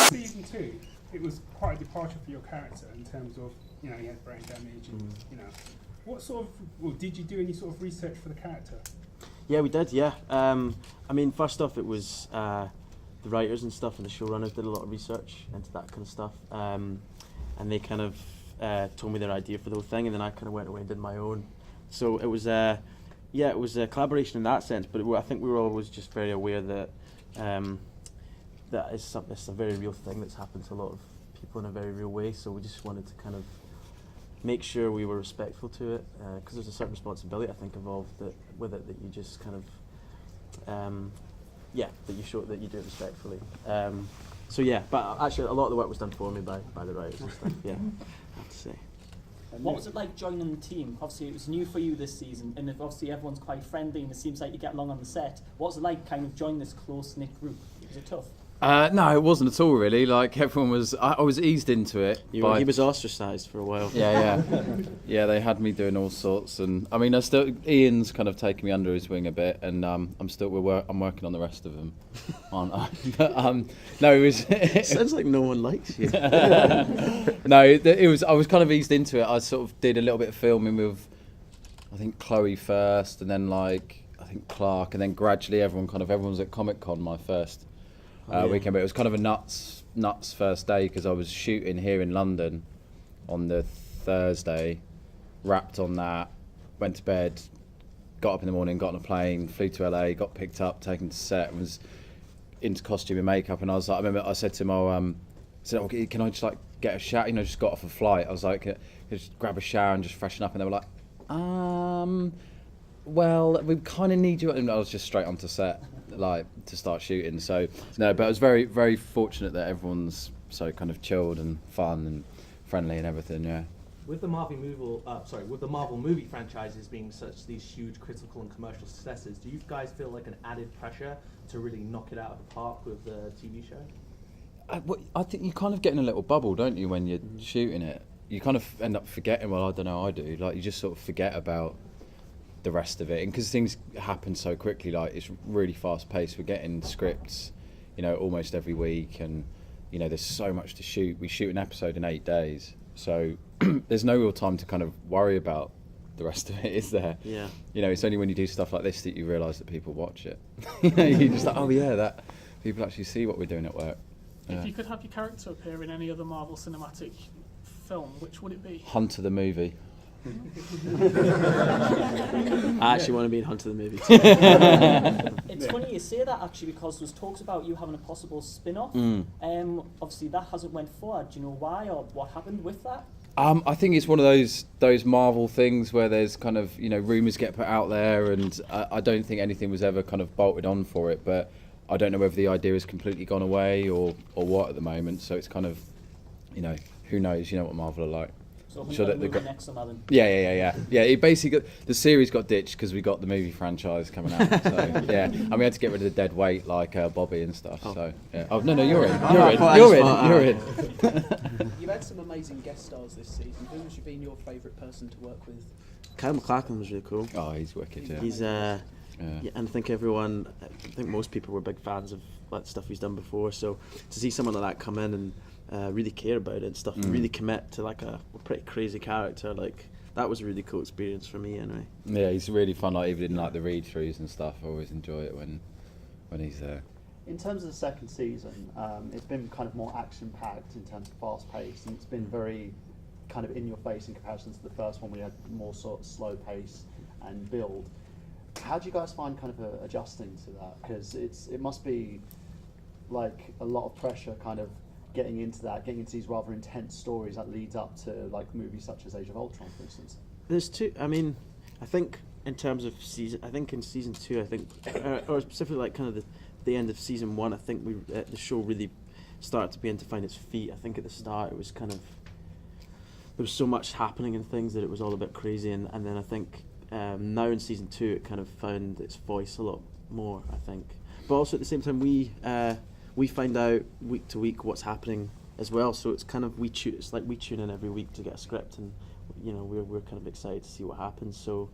Season 2, it was quite a departure for your character in terms of, you know, he had brain damage and, you know, what sort of, well, did you do any sort of research for the character? Yeah, we did, yeah. I mean, first off, it was the writers and stuff and the showrunners did a lot of research into that kind of stuff. And they kind of told me their idea for the whole thing, and then I kind of went away and did my own. So it was, yeah, it was a collaboration in that sense, but I think we were always just very aware that it's a very real thing that's happened to a lot of people in a very real way, so we just wanted to kind of make sure we were respectful to it, because there's a certain responsibility, I think, involved with it, that you just kind of, that you show that you do it respectfully. So yeah, but actually a lot of the work was done for me by the writers and stuff, yeah, I have to say. What was it like joining the team? Obviously it was new for you this season, and obviously everyone's quite friendly and it seems like you get along on the set. What was it like kind of joining this close-knit group? Was it tough? No, it wasn't at all really. Like everyone was, I was eased into it. He was ostracised for a while. Yeah. Yeah, they had me doing all sorts, and I mean, Ian's kind of taken me under his wing a bit, and I'm working on the rest of them, aren't I? But, no, it was. It sounds like no one likes you. No, it was. I was kind of eased into it. I sort of did a little bit of filming with, I think Chloe first, and then I think Clark, and then gradually everyone was at Comic-Con my first weekend, but it was kind of a nuts first day because I was shooting here in London on the Thursday, wrapped on that, went to bed, got up in the morning, got on a plane, flew to LA, got picked up, taken to set, and was into costume and makeup, and I was like, I remember I said to him, okay, can I just like get a shower, just got off a flight, I was like, can I just grab a shower and just freshen up, and they were like, well, we kind of need you, and I was just straight onto set, like to start shooting. So no, but I was very, very fortunate that everyone's so kind of chilled and fun and friendly and everything. Yeah. With the Marvel movie franchises being such these huge critical and commercial successes, do you guys feel like an added pressure to really knock it out of the park with the TV show? I think you kind of get in a little bubble, don't you, when you're shooting it? You kind of end up forgetting. Well, I don't know. I do. Like you just sort of forget about the rest of it, and because things happen so quickly, like it's really fast paced. We're getting scripts, almost every week, and there's so much to shoot. We shoot an episode in 8 days, so there's no real time to kind of worry about the rest of it, is there? Yeah. It's only when you do stuff like this that you realise that people watch it. You're just like, oh yeah, that people actually see what we're doing at work. If you could have your character appear in any other Marvel cinematic film, which would it be? Hunter the movie. I actually want to be in Hunter the movie too. It's funny you say that actually, because there's talks about you having a possible spin-off. Obviously that hasn't went forward. Do you know why, or what happened with that? I think it's one of those Marvel things where there's kind of rumours get put out there, and I don't think anything was ever kind of bolted on for it. But I don't know whether the idea has completely gone away or what at the moment. So it's kind of who knows? You know what Marvel are like. So sure that next summer then. Yeah. It basically the series got ditched because we got the movie franchise coming out. So yeah, and we had to get rid of the dead weight like Bobby and stuff. Oh. So yeah. Oh no, you're in. You're in. You've had some amazing guest stars this season. Who has been your favourite person to work with? Kyle MacLachlan was really cool. Oh, he's wicked. Yeah. He's yeah, and I think most people were big fans of that stuff he's done before. So to see someone like that come in and really care about it and stuff, and really commit to like a pretty crazy character, like that was a really cool experience for me anyway. Yeah, he's really fun. Like even in like the read-throughs and stuff, I always enjoy it when he's there. In terms of the second season, it's been kind of more action-packed in terms of fast-paced, and it's been very kind of in-your-face in comparison to the first one. We had more sort of slow pace and build. How do you guys find kind of adjusting to that? Because it must be like a lot of pressure, kind of getting into these rather intense stories that leads up to like movies such as Age of Ultron, for instance. There's two. I mean, I think in terms of season, I think in season 2, I think, or specifically like kind of the end of season 1, I think the show really started to begin to find its feet. I think at the start it was kind of, there was so much happening and things that it was all a bit crazy, and then I think now in season 2 it kind of found its voice a lot more, I think. But also at the same time we find out week to week what's happening as well, so it's kind of we tune in every week to get a script, and we're kind of excited to see what happens. So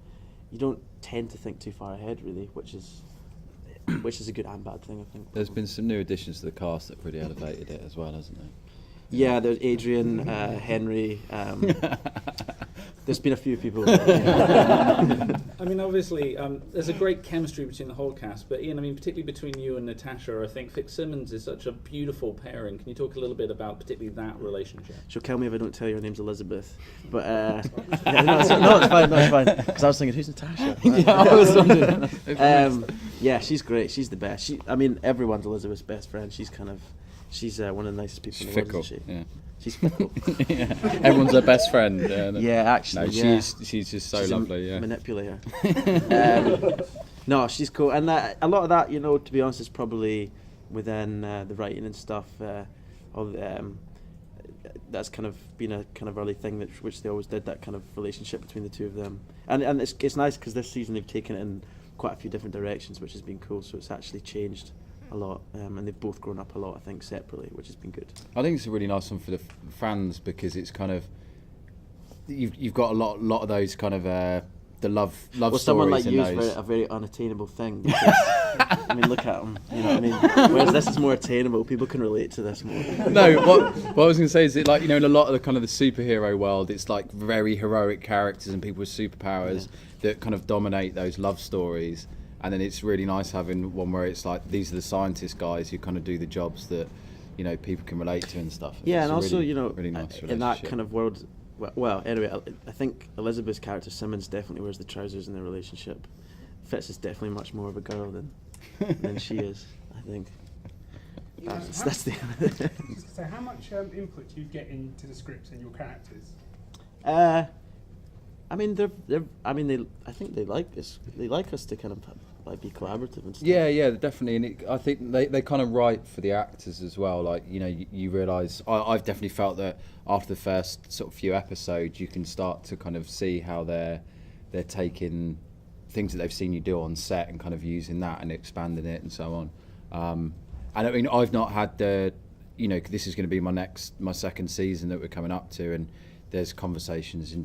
you don't tend to think too far ahead really, which is which is a good and bad thing, I think. There's been some new additions to the cast that really elevated it as well, hasn't there? Yeah, there's Adrian, Henry. There's been a few people. Yeah. I mean, obviously, there's a great chemistry between the whole cast, but Iain, I mean, particularly between you and Natasha, I think Fitzsimmons is such a beautiful pairing. Can you talk a little bit about particularly that relationship? She'll kill me if I don't tell you her name's Elizabeth. But yeah, no, it's fine, because I was thinking, who's Natasha? Yeah, I was wondering. Yeah, she's great. She's the best. I mean, everyone's Elizabeth's best friend. She's one of the nicest people She's in the world, fickle. isn't she? Yeah. She's fickle. Yeah. Everyone's her best friend. Yeah, actually. No, yeah. she's just so She's lovely. Yeah. Manipulator. No, she's cool, and a lot of that, to be honest, is probably within the writing and stuff. That's kind of been a kind of early thing which they always did, that kind of relationship between the two of them, and it's nice because this season they've taken it in quite a few different directions, which has been cool. So it's actually changed a lot, and they've both grown up a lot, I think, separately, which has been good. I think it's a really nice one for the fans because it's kind of you've got a lot of those kind of the love stories. Someone like in you those. is a very unattainable thing. Because, I mean, look at them. You know what I mean? Whereas this is more attainable. People can relate to this more. No, what I was going to say is that, like, in a lot of the kind of the superhero world, it's like very heroic characters and people with superpowers that kind of dominate those love stories. And then it's really nice having one where it's like, these are the scientist guys who kind of do the jobs that, people can relate to and stuff. Yeah, It's and a also, really, really nice in that relationship. kind of world, well, anyway, I think Elizabeth's character, Simmons, definitely wears the trousers in their relationship. Fitz is definitely much more of a girl than she is, I think. That's the So how much input do you get into the scripts and your characters? I mean, I think they like this. They like us to kind of be collaborative and stuff. Yeah, definitely. And I think they kind of write for the actors as well. Like, you realise, I've definitely felt that after the first sort of few episodes, you can start to kind of see how they're taking things that they've seen you do on set and kind of using that and expanding it and so on. And I mean, I've not had this is going to be my second season that we're coming up to, and there's conversations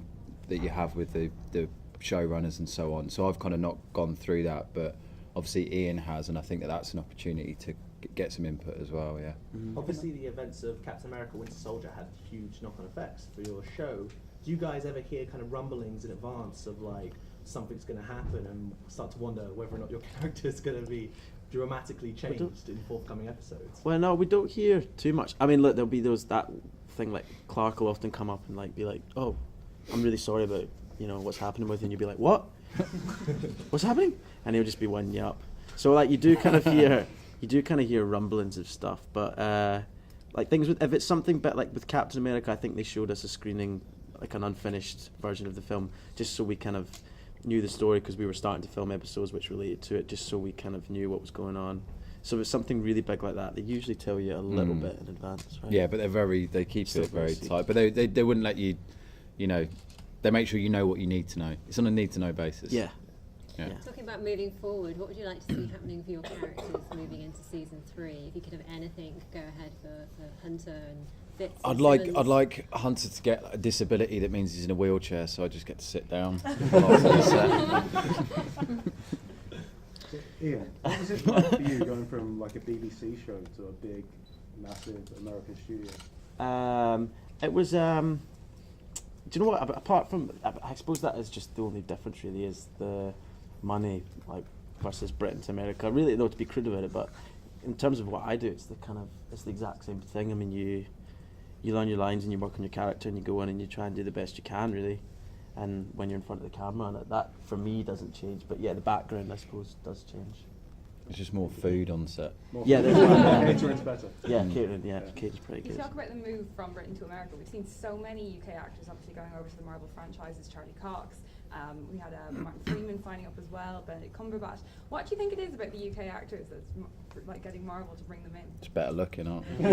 that you have with the showrunners and so on. So I've kind of not gone through that, but obviously Iain has, and I think that's an opportunity to get some input as well. Yeah. Obviously, the events of Captain America: Winter Soldier had huge knock-on effects for your show. Do you guys ever hear kind of rumblings in advance of like something's going to happen, and start to wonder whether or not your character is going to be dramatically changed in forthcoming episodes? Well, no, we don't hear too much. I mean, look, there'll be that thing like Clark will often come up and be like, "Oh, I'm really sorry about what's happening with you," and you'll be like, "What? What's happening?" And he'll just be winding you up. So like you do kind of hear rumblings of stuff, but like things if it's something but like with Captain America, I think they showed us a screening, like an unfinished version of the film, just so we kind of knew the story, because we were starting to film episodes which related to it, just so we kind of knew what was going on. So if it's something really big like that, they usually tell you a little bit in advance, right? Yeah, but they keep Still it very very tight. But they wouldn't let you, they make sure you know what you need to know. It's on a need-to-know basis. Yeah. Talking about moving forward, what would you like to see happening for your characters moving into season 3? If you could have anything, go ahead for Hunter and Fitz. I'd like Hunter to get a disability that means he's in a wheelchair, so I just get to sit down. Iain, what was it like for you going from like a BBC show to a big, massive American studio? It was. Do you know what? Apart from, I suppose that is just the only difference really, is the money, like versus Britain to America. Really, though, to be crude about it, but in terms of what I do, it's the exact same thing. I mean, you learn your lines and you work on your character and you go in and you try and do the best you can, really. And when you're in front of the camera, and that for me doesn't change. But yeah, the background, I suppose, does change. It's just more food on set. Catering's better. Yeah, catering. Yeah, catering's pretty good. You talk about the move from Britain to America. We've seen so many UK actors obviously going over to the Marvel franchises. Charlie Cox. We had Martin Freeman signing up as well. Benedict Cumberbatch. What do you think it is about the UK actors that's like getting Marvel to bring them in? It's better looking, aren't they?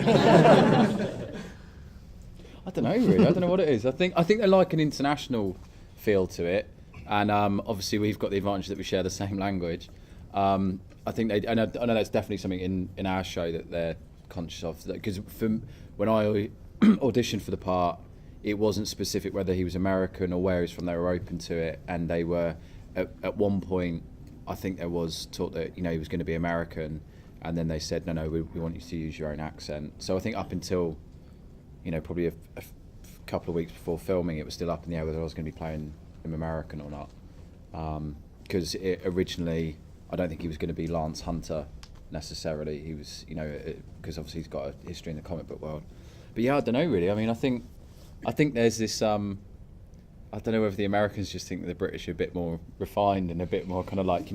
I don't know, really. I don't know what it is. I think they like an international feel to it, and obviously we've got the advantage that we share the same language. I think I know that's definitely something in our show that they're conscious of, because when I auditioned for the part, it wasn't specific whether he was American or where he's from. They were open to it, and they were at one point I think there was talk that he was going to be American, and then they said no, we want you to use your own accent. So I think up until probably a couple of weeks before filming, it was still up in the air whether I was going to be playing him American or not. Because originally I don't think he was going to be Lance Hunter necessarily. He was, because obviously he's got a history in the comic book world. But yeah, I don't know really. I mean, I think there's this. I don't know whether the Americans just think that the British are a bit more refined and a bit more kind of like,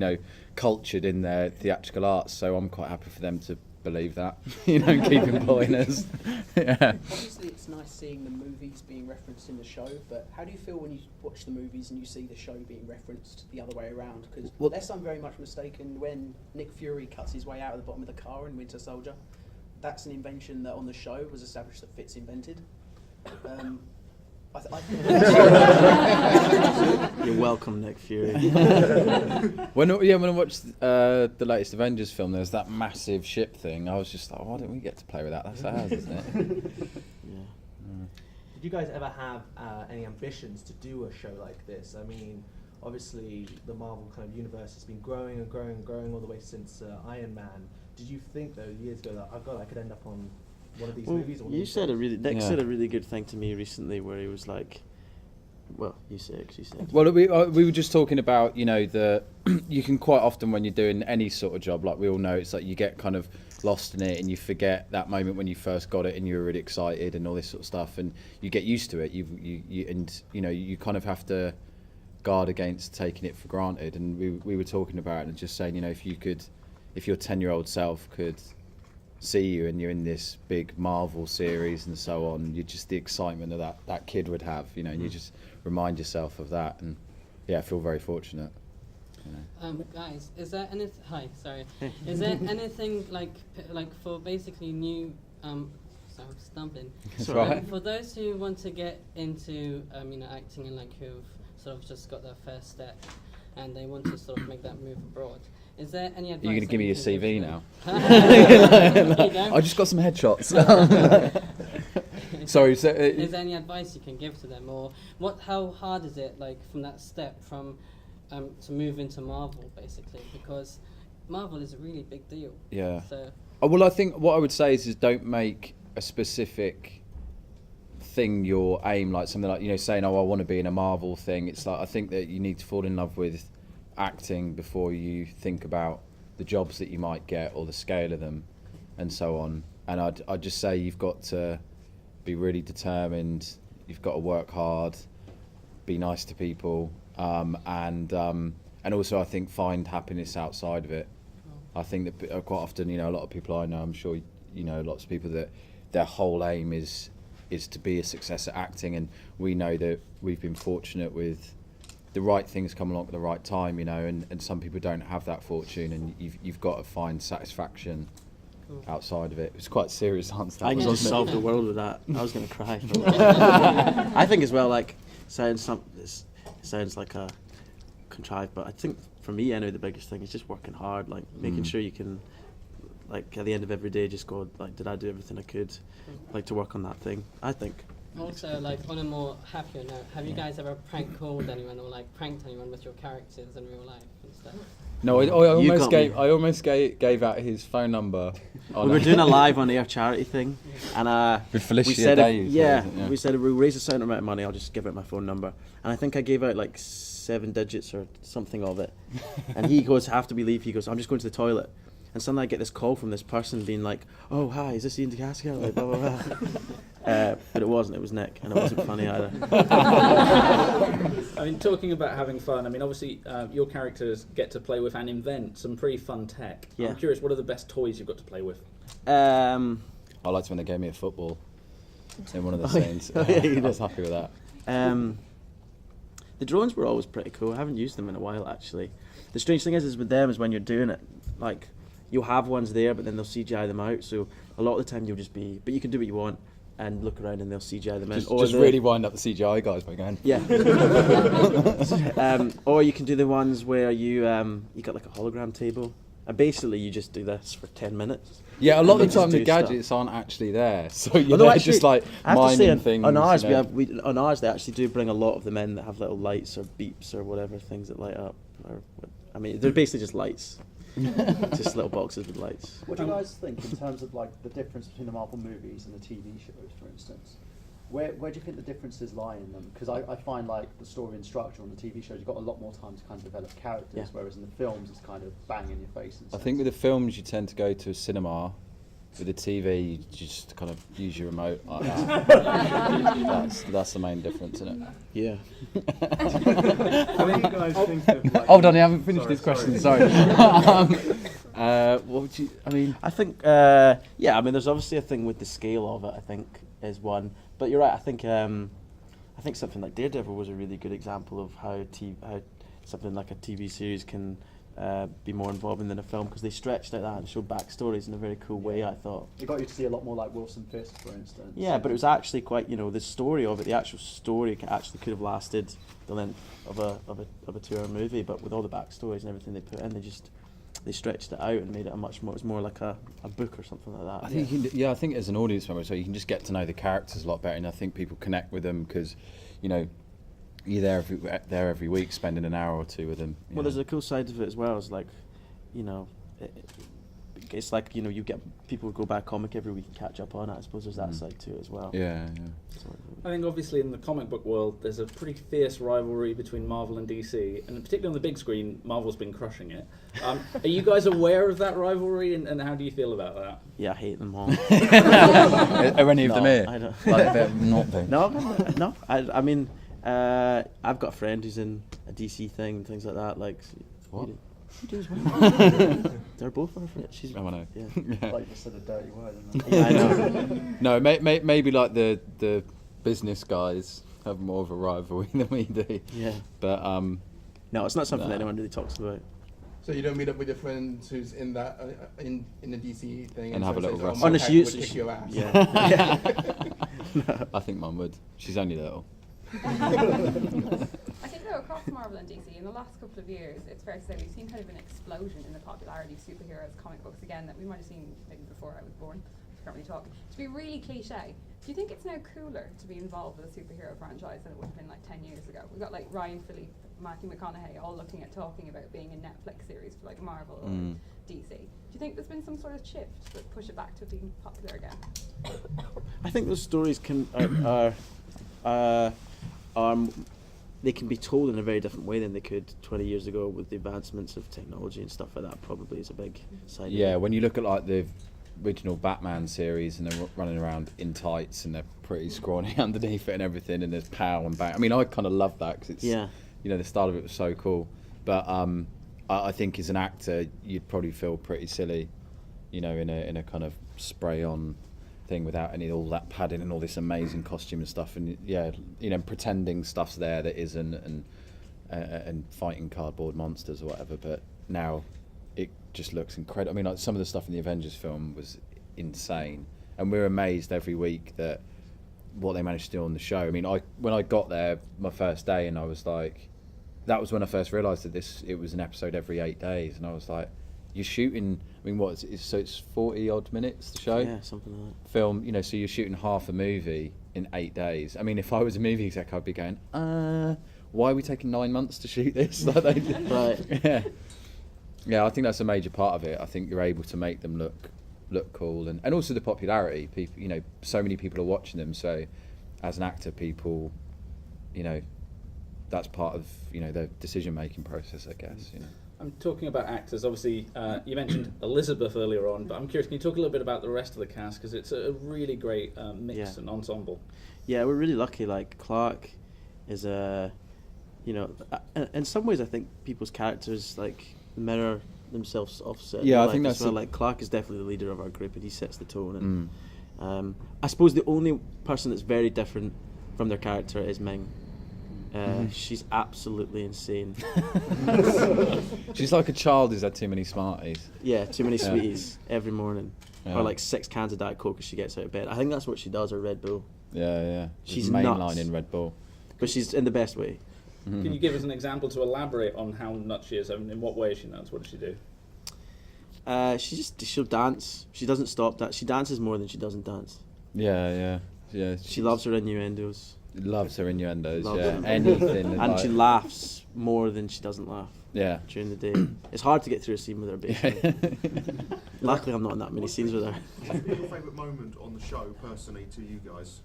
cultured in their theatrical arts. So I'm quite happy for them to believe that, and keep employing us. Yeah. Obviously, it's nice seeing the movies being referenced in the show, but how do you feel when you watch the movies and you see the show being referenced the other way around? Because unless I'm very much mistaken, when Nick Fury cuts his way out of the bottom of the car in Winter Soldier, that's an invention that on the show was established that Fitz invented. You're welcome, Nick Fury. When I watched the latest Avengers film, there was that massive ship thing. I was just like, why don't we get to play with that? That's ours, isn't it? Yeah. Did you guys ever have any ambitions to do a show like this? I mean, obviously the Marvel kind of universe has been growing and growing and growing all the way since Iron Man. Did you think though years ago that, oh God, I could end up on one of these movies? Or Nick said a really good thing to me recently, where he was like, well, you say it 'cause you said. Well, we were just talking about, you can quite often when you're doing any sort of job, like we all know, it's like you get kind of lost in it and you forget that moment when you first got it and you were really excited and all this sort of stuff, and you get used to it. You kind of have to guard against taking it for granted. And we were talking about it and just saying, if your 10-year-old self could see you and you're in this big Marvel series and so on, you just the excitement of that kid would have, and you just remind yourself of that. And yeah, I feel very fortunate. Guys, is there anything? Hi, sorry. Is there anything like for basically new? Sorry, I'm stumbling. Right. For those who want to get into acting and who've sort of just got their first step and they want to sort of make that move abroad. Is there any advice? Are you going to give me your CV now? I just got some headshots. Sorry. So, is there any advice you can give to them, or how hard is it, from that step from to move into Marvel, basically? Because Marvel is a really big deal. Yeah. So. Well, I think what I would say is don't make a specific thing your aim, like something like saying, "Oh, I want to be in a Marvel thing." It's like I think that you need to fall in love with acting before you think about the jobs that you might get or the scale of them and so on. And I'd just say you've got to be really determined, you've got to work hard, be nice to people, and also I think find happiness outside of it. I think that quite often, a lot of people I know, I'm sure lots of people, that their whole aim is to be a success at acting, and we know that we've been fortunate with the right things come along at the right time, and some people don't have that fortune, and you've got to find satisfaction outside of it. It's quite a serious answer. I can just solve the world with that. I was going to cry. I think as well, sounds like a contrived, but I think for me, the biggest thing is just working hard, making sure you can, at the end of every day, just go, did I do everything I could, to work on that thing, I think. Also, on a more happier note, have you guys ever prank called anyone or pranked anyone with your characters in real life and stuff? No, I almost gave out his phone number. We were doing a live on air charity thing, and with Felicia we said Day. We said if we raise a certain amount of money, I'll just give out my phone number. And I think I gave out 7 digits or something of it. And he goes, "Have to be leave." He goes, "I'm just going to the toilet." And suddenly I get this call from this person being like, "Oh, hi, is this Iain De Caestecker?" Blah, blah, blah. But it wasn't, it was Nick, and it wasn't funny either. I mean, talking about having fun, obviously your characters get to play with and invent some pretty fun tech. Yeah. I'm curious, what are the best toys you've got to play with? I liked when they gave me a football in one of the scenes. I was happy with that. The drones were always pretty cool. I haven't used them in a while, actually. The strange thing is with them is when you're doing it, you'll have ones there, but then they'll CGI them out. So a lot of the time you'll just be, but you can do what you want and look around and they'll CGI them in. Just really wind up the CGI guys by going. Yeah. Or you can do the ones where you got a hologram table, and basically you just do this for 10 minutes. Yeah, a lot of the time the gadgets aren't actually there, so you're just mining things. On ours, on ours they actually do bring a lot of them in that have little lights or beeps or whatever things that light up. I mean, they're basically just lights. Just little boxes with lights. What do you guys think in terms of like the difference between the Marvel movies and the TV shows, for instance? Where do you think the differences lie in them? Because I find like the story and structure on the TV shows, you've got a lot more time to kind of develop characters, whereas in the films it's kind of bang in your face. I think with the films you tend to go to a cinema. With the TV, you just kind of use your remote like that. That's the main difference, isn't it? Yeah. What do you guys think of, like, Hold on, I haven't finished this question. Sorry. What would you? I mean, I think yeah. I mean, there's obviously a thing with the scale of it. I think is one, but you're right. I think something like Daredevil was a really good example of how something like a TV series can be more involving than a film, because they stretched out that and showed backstories in a very cool way, I thought. It got you to see a lot more like Wilson Fisk, for instance. Yeah, but it was actually quite, the story of it, the actual story actually could have lasted the length of a 2-hour movie, but with all the backstories and everything they put in, they stretched it out and made it a much more, it was more like a book or something like that. I think I think as an audience member, so you can just get to know the characters a lot better, and I think people connect with them because, you're there every week, spending an hour or two with them. Well, there's a cool side of it as well. It's like, it's like you get people who go back comic every week and catch up on it. I suppose there's that side to it as well. Yeah. I think obviously in the comic book world, there's a pretty fierce rivalry between Marvel and DC, and particularly on the big screen, Marvel's been crushing it. Are you guys aware of that rivalry, and how do you feel about that? Yeah, I hate them all. Are any of them here? I don't. Like they're not there. No. I mean, I've got a friend who's in a DC thing and things like that. Like, what? You do as well. They're both our friends. She's. I know. Yeah. Like you said, a dirty word. Yeah, I know. No, maybe like the business guys have more of a rivalry than we do. Yeah. But no, it's not something anyone really talks about. So you don't meet up with your friends who's in that in the DC thing and have a little wrestle. Oh, no, she would kick your ass. Yeah. No. I think Mum would. She's only little. I think though across Marvel and DC in the last couple of years, it's fair to say we've seen kind of an explosion in the popularity of superheroes comic books again that we might have seen maybe before I was born. I can't really talk. To be really cliche, do you think it's now cooler to be involved with a superhero franchise than it would have been like 10 years ago? We've got like Ryan Phillippe, Matthew McConaughey all looking at talking about being a Netflix series for like Marvel or DC. Do you think there's been some sort of shift that push it back to being popular again? I think those stories they can be told in a very different way than they could 20 years ago with the advancements of technology and stuff like that. Probably is a big side. Yeah, of it. when you look at like the original Batman series and they're running around in tights and they're pretty scrawny underneath it and everything, and there's pow and bang. I mean, I kind of love that because it's the style of it was so cool. But I think as an actor, you'd probably feel pretty silly, in a kind of spray on thing without all that padding and all this amazing costume and stuff, and pretending stuff's there that isn't, and fighting cardboard monsters or whatever. But now it just looks incredible. I mean, like some of the stuff in the Avengers film was insane, and we're amazed every week that what they managed to do on the show. I mean, when I got there my first day, and I was like, that was when I first realised that it was an episode every 8 days, and I was like, you're shooting. I mean, so it's 40 odd minutes the show. Yeah, something like that. Film, so you're shooting half a movie in 8 days. I mean, if I was a movie exec, I'd be going, why are we taking 9 months to shoot this? Right. Yeah, I think that's a major part of it. I think you're able to make them look cool, and also the popularity. People, so many people are watching them. So, as an actor, people, that's part of the decision making process, I guess. I'm talking about actors. Obviously, you mentioned Elizabeth earlier on, but I'm curious, can you talk a little bit about the rest of the cast? Because it's a really great mix and ensemble. Yeah, we're really lucky. Like, Clark is in some ways, I think people's characters, like, mirror themselves opposite. Yeah, I think that's... like, Clark is definitely the leader of our group, and he sets the tone. And I suppose the only person that's very different from their character is Ming. She's absolutely insane. She's like a child who's had too many Smarties. Yeah, too many sweeties every morning. Or like 6 cans of Diet Coke as she gets out of bed. I think that's what she does, or Red Bull. Yeah. She's mainline in Red Bull. But she's in the best way. Can you give us an example to elaborate on how nuts she is? I mean, in what way is she nuts? What does she do? She'll dance. She doesn't stop that. She dances more than she doesn't dance. Yeah. She loves her innuendos. Loves her innuendos, Loves yeah. them. Anything. And she laughs more than she doesn't laugh. Yeah. during the day. It's hard to get through a scene with her, basically. Luckily, I'm not in that many scenes with her. What's been your favourite moment on the show, personally, to you guys,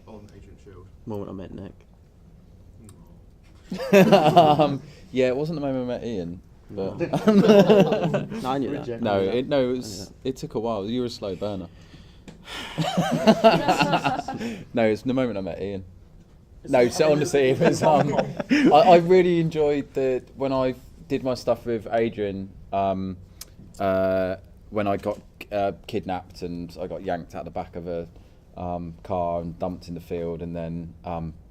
on Agent S.H.I.E.L.D.? Moment I met Nick. Yeah, it wasn't the moment I met Iain. But No, I knew that. It took a while. You were a slow burner. No, it's the moment I met Iain. No, so honestly, it was. I really enjoyed when I did my stuff with Adrian. When I got kidnapped and I got yanked out the back of a car and dumped in the field, and then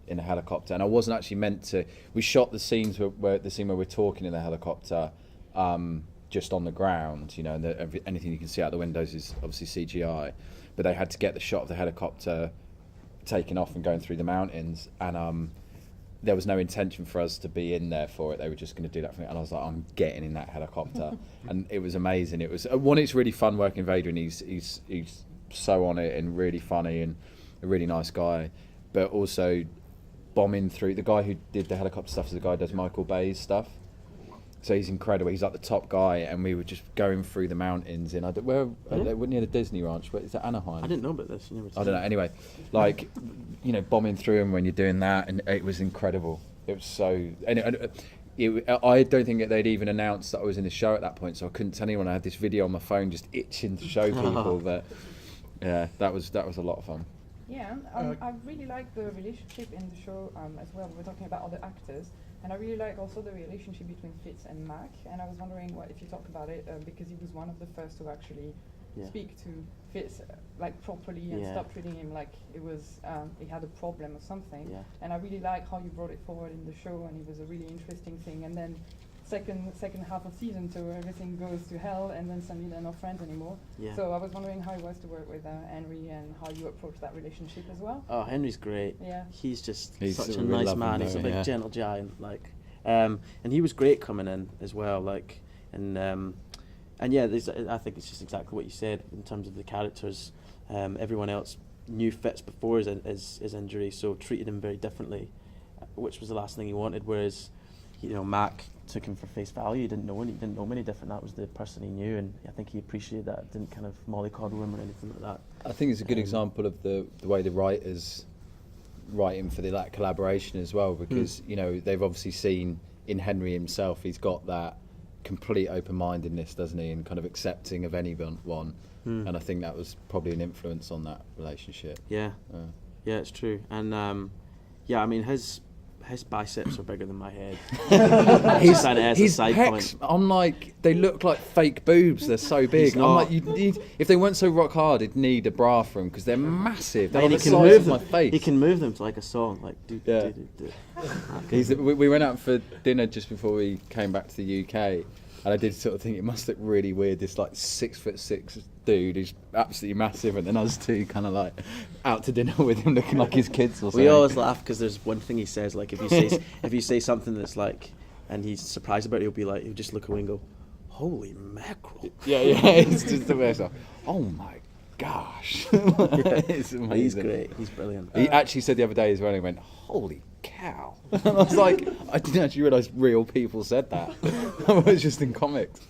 in a helicopter. And I wasn't actually meant to. We shot the scenes where we're talking in the helicopter, just on the ground, you know, and anything you can see out the windows is obviously CGI. But they had to get the shot of the helicopter taking off and going through the mountains, and there was no intention for us to be in there for it. They were just going to do that for me, and I was like, I'm getting in that helicopter. And it was amazing. It was it's really fun working with Adrian. He's so on it and really funny and a really nice guy, but also bombing through. The guy who did the helicopter stuff is the guy who does Michael Bay's stuff. So he's incredible. He's like the top guy, and we were just going through the mountains in near the Disney Ranch. But is it Anaheim? I didn't know about this. I don't know. Anyway, like, you know, bombing through them when you're doing that, and it was incredible. It was so. I don't think they'd even announced that I was in the show at that point, so I couldn't tell anyone. I had this video on my phone just itching to show people. But yeah, that was a lot of fun. Yeah, I really like the relationship in the show as well. We're talking about other actors. And I really like also the relationship between Fitz and Mac. And I was wondering if you talk about it, because he was one of the first to actually speak to Fitz like properly and stop treating him like it was he had a problem or something. Yeah. And I really like how you brought it forward in the show, and it was a really interesting thing. And then second half of season 2, everything goes to hell, and then suddenly they're not friends anymore. Yeah. So I was wondering how it was to work with Henry and how you approach that relationship as well. Oh, Henry's great. Yeah. He's such a nice man. He's a big gentle giant, like, and he was great coming in as well, like, and yeah, I think it's just exactly what you said in terms of the characters. Everyone else knew Fitz before his injury, so treated him very differently, which was the last thing he wanted. Whereas, you know, Mac took him for face value. He didn't know any different. That was the person he knew, and I think he appreciated that. Didn't kind of mollycoddle him or anything like that. I think it's a good example of the way the writers write him for that collaboration as well, because you know, they've obviously seen in Henry himself, he's got that complete open-mindedness, doesn't he, and kind of accepting of anyone. And I think that was probably an influence on that relationship. Yeah, it's true. And yeah, I mean, his biceps are bigger than my head. His pecs, I'm like, they look like fake boobs. They're so big. I'm like, you need, if they weren't so rock hard, you'd need a bra for them because they're massive. They're the size of my face. He can move them to like a song, like do. We went out for dinner just before we came back to the UK, and I did sort of think it must look really weird. This like 6'6" dude who's absolutely massive, and then us two kind of like out to dinner with him looking like his kids or something. We always laugh because there's one thing he says, like if you say something that's like, and he's surprised about it, he'll just look away and go, "Holy mackerel!" Yeah, it's just the best. Like, oh my gosh, it's amazing. He's great. He's brilliant. He actually said the other day as well. He went, "Holy cow!" And I was like, I didn't actually realise real people said that. I was just in comics.